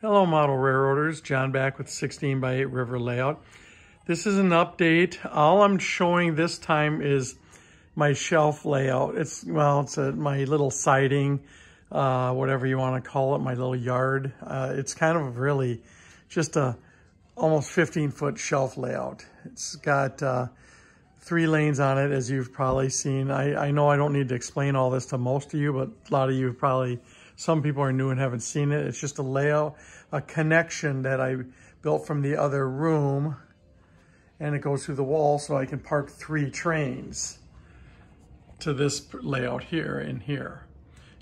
Hello model railroaders, John back with 16 by 8 River Layout. This is an update. All I'm showing this time is my shelf layout. My little siding, whatever you want to call it, my little yard. It's kind of really just a almost 15-foot shelf layout. It's got 3 lanes on it, as you've probably seen. I know I don't need to explain all this to most of you, but a lot of you probably, some people are new and haven't seen it. It's just a layout, a connection that I built from the other room, and it goes through the wall so I can park 3 trains to this layout here and here.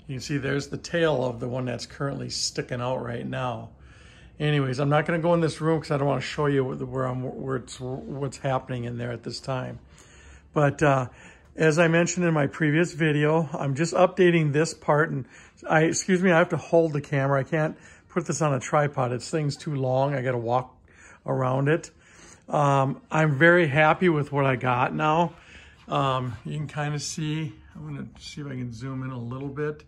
You can see there's the tail of the one that's currently sticking out right now. Anyways, I'm not going to go in this room because I don't want to show you what's happening in there at this time. But as I mentioned in my previous video, I'm just updating this part, and I have to hold the camera. I can't put this on a tripod. This thing's too long. I got to walk around it. I'm very happy with what I got now. You can kind of see, I'm going to see if I can zoom in a little bit.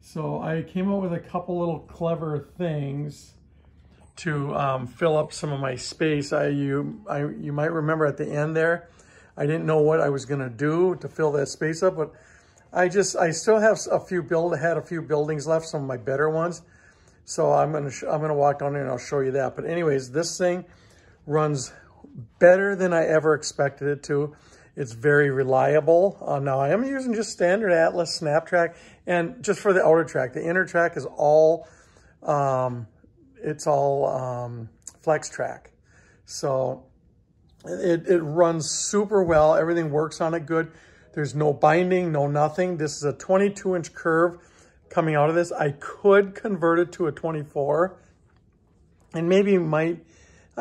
So I came up with a couple little clever things to fill up some of my space. You might remember at the end there, I didn't know what I was going to do to fill that space up, but I still have a few buildings left, some of my better ones. So I'm gonna walk down there and I'll show you that. But anyways, this thing runs better than I ever expected it to. It's very reliable. Now I am using just standard Atlas Snaptrack, and just for the outer track. The inner track is all, Flex Track. So it runs super well. Everything works on it good. There's no binding, no nothing. This is a 22-inch curve coming out of this. I could convert it to a 24, and maybe I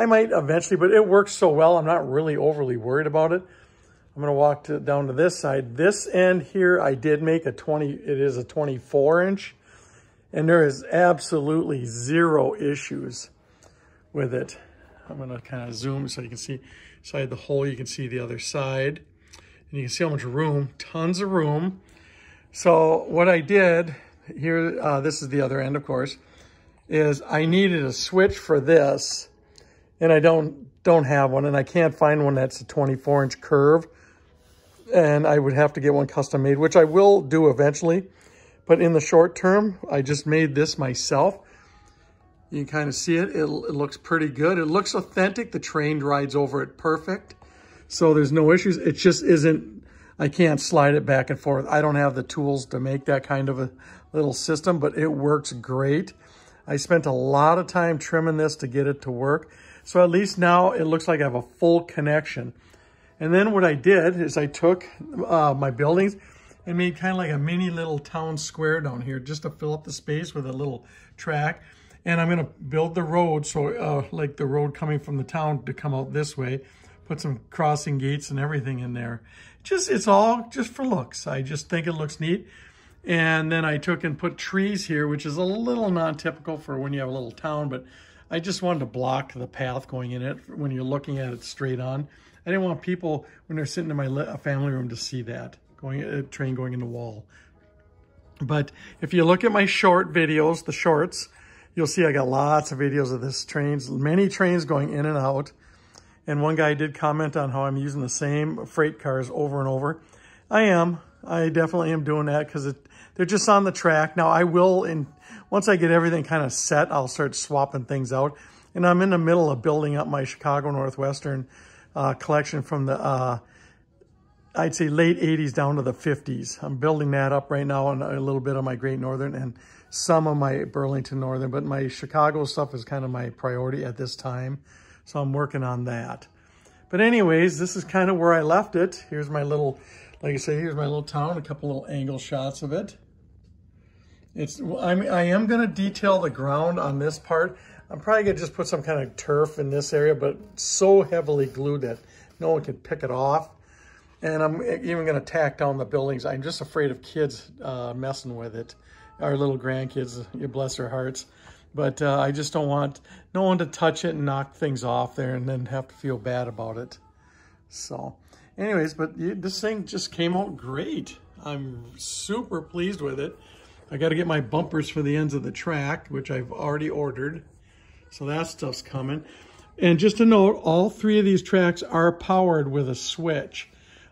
might eventually, but it works so well, I'm not really overly worried about it. I'm going to walk down to this side. This end here, I did make it is a 24-inch, and there is absolutely 0 issues with it. I'm going to kind of zoom so you can see inside the hole. You can see the other side, and you can see how much room, tons of room. So what I did here, this is the other end, of course, is I needed a switch for this, and I don't have one, and I can't find one that's a 24-inch curve. And I would have to get one custom made, which I will do eventually. But in the short term, I just made this myself. You can kind of see it. It looks pretty good. It looks authentic. The train rides over it perfect. So there's no issues. It just isn't, I can't slide it back and forth. I don't have the tools to make that kind of a little system, but it works great. I spent a lot of time trimming this to get it to work. So at least now it looks like I have a full connection. And then what I did is I took my buildings and made kind of like a mini little town square down here just to fill up the space with a little track. And I'm going to build the road, so like the road coming from the town to come out this way, put some crossing gates and everything in there. It's all just for looks. I just think it looks neat. And then I took and put trees here, which is a little non-typical for when you have a little town, but I just wanted to block the path going in it when you're looking at it straight on. I didn't want people, when they're sitting in my family room, to see that train going in the wall. But if you look at my short videos, the shorts, you'll see I got lots of videos of this many trains going in and out. And one guy did comment on how I'm using the same freight cars over and over. I definitely am doing that because they're just on the track. Now I will, once I get everything kind of set, I'll start swapping things out. And I'm in the middle of building up my Chicago Northwestern collection from the, I'd say late 80s down to the 50s. I'm building that up right now, and a little bit of my Great Northern and some of my Burlington Northern, but my Chicago stuff is kind of my priority at this time. So I'm working on that. But anyways, this is kind of where I left it. Here's my little, like I say, here's my little town, a couple little angle shots of it. I am going to detail the ground on this part. I'm probably going to just put some kind of turf in this area, but so heavily glued that no one can pick it off. And I'm even going to tack down the buildings. I'm just afraid of kids messing with it. Our little grandkids, you bless their hearts. But I just don't want no one to touch it and knock things off there and then have to feel bad about it. So anyways, but this thing just came out great. I'm super pleased with it. I got to get my bumpers for the ends of the track, which I've already ordered. So that stuff's coming. And just to note, all 3 of these tracks are powered with a switch.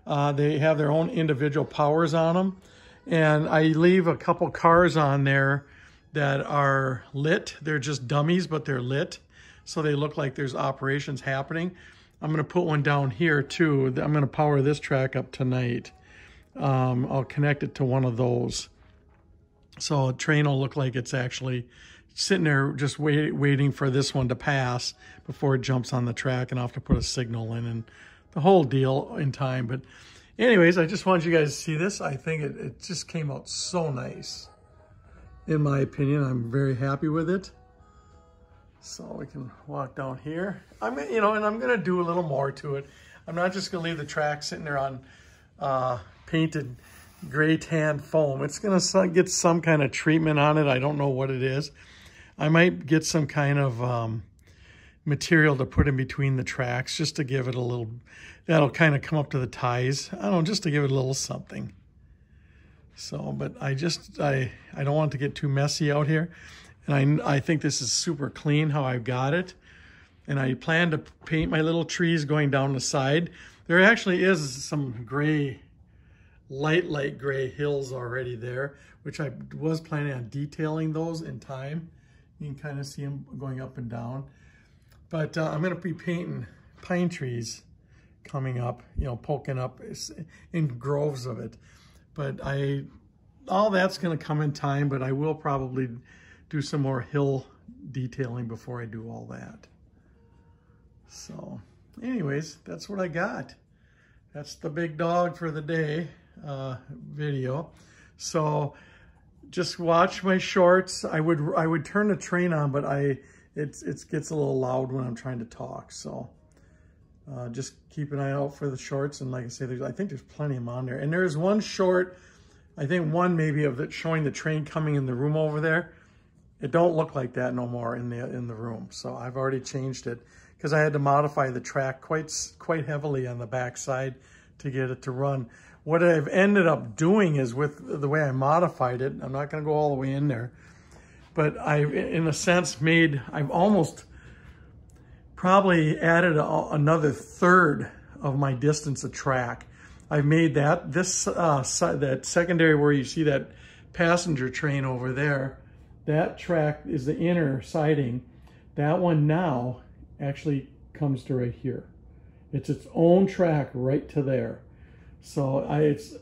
They have their own individual powers on them. And I leave a couple cars on there that are lit. They're just dummies, but they're lit. So they look like there's operations happening. I'm going to put one down here too. I'm going to power this track up tonight. I'll connect it to one of those. So a train will look like it's actually sitting there just waiting for this one to pass before it jumps on the track, and I'll have to put a signal in and the whole deal in time. But anyways, I just wanted you guys to see this. I think it just came out so nice. In my opinion, I'm very happy with it. So we can walk down here. And I'm gonna do a little more to it. I'm not just gonna leave the track sitting there on painted gray tan foam. It's gonna get some kind of treatment on it. I don't know what it is. I might get some kind of material to put in between the tracks just to give it a little, that'll kind of come up to the ties. I don't know, just to give it a little something. So, but I don't want it to get too messy out here. And I think this is super clean how I've got it. And I plan to paint my little trees going down the side. There actually is some gray, light gray hills already there, which I was planning on detailing those in time. You can kind of see them going up and down. But I'm going to be painting pine trees coming up, poking up in groves of it. But all that's going to come in time, but I will probably do some more hill detailing before I do all that. So anyways, that's what I got. That's the big dog for the day video. So just watch my shorts. I would turn the train on, but it gets a little loud when I'm trying to talk. So just keep an eye out for the shorts. And like I say, I think there's plenty of them on there. And there's one short, I think one maybe of it showing the train coming in the room over there. It don't look like that no more in the room. So I've already changed it because I had to modify the track quite heavily on the back side to get it to run. What I've ended up doing is, with the way I modified it, I'm not going to go all the way in there, but I've, in a sense, I've almost probably added another third of my distance of track. I've made that, that secondary where you see that passenger train over there, that track is the inner siding. That one now actually comes to right here. It's its own track right to there. So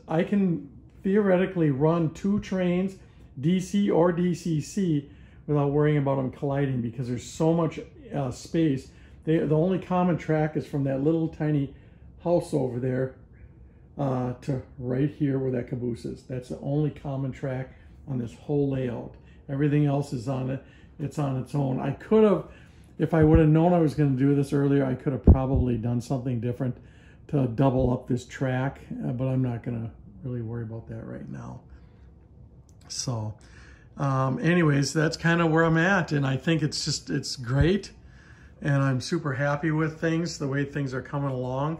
I can theoretically run 2 trains, DC or DCC, without worrying about them colliding because there's so much space. The only common track is from that little tiny house over there to right here where that caboose is. That's the only common track on this whole layout. Everything else is on it. It's on its own. I could have, if I would have known I was going to do this earlier, I could have probably done something different to double up this track, but I'm not going to really worry about that right now. So anyways, that's kind of where I'm at, and I think it's great, and I'm super happy with things, the way things are coming along,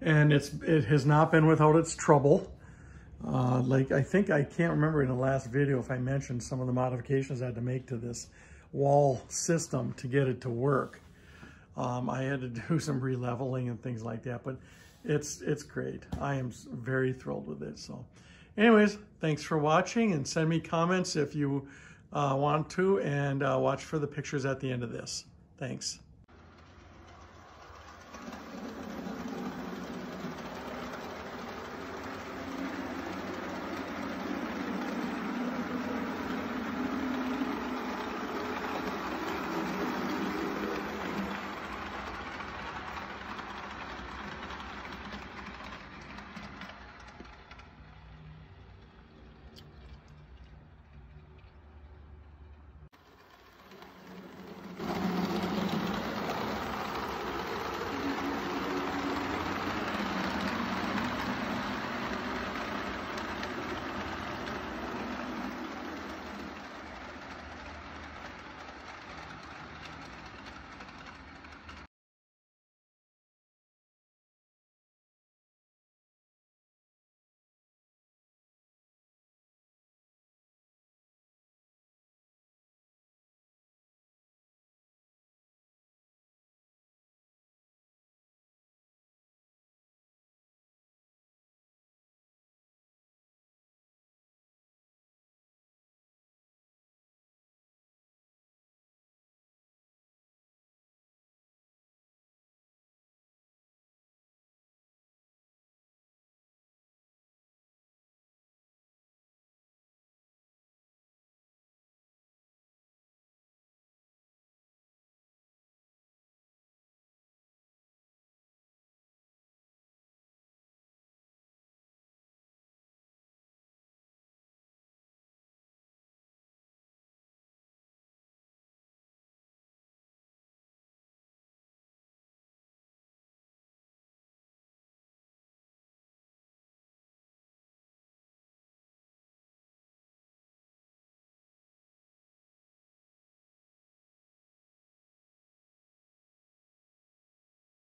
and it has not been without its trouble. Like I can't remember in the last video if I mentioned some of the modifications I had to make to this wall system to get it to work. I had to do some re-leveling and things like that, but it's great. I am very thrilled with it. So anyways, thanks for watching, and send me comments if you want to, and watch for the pictures at the end of this. Thanks.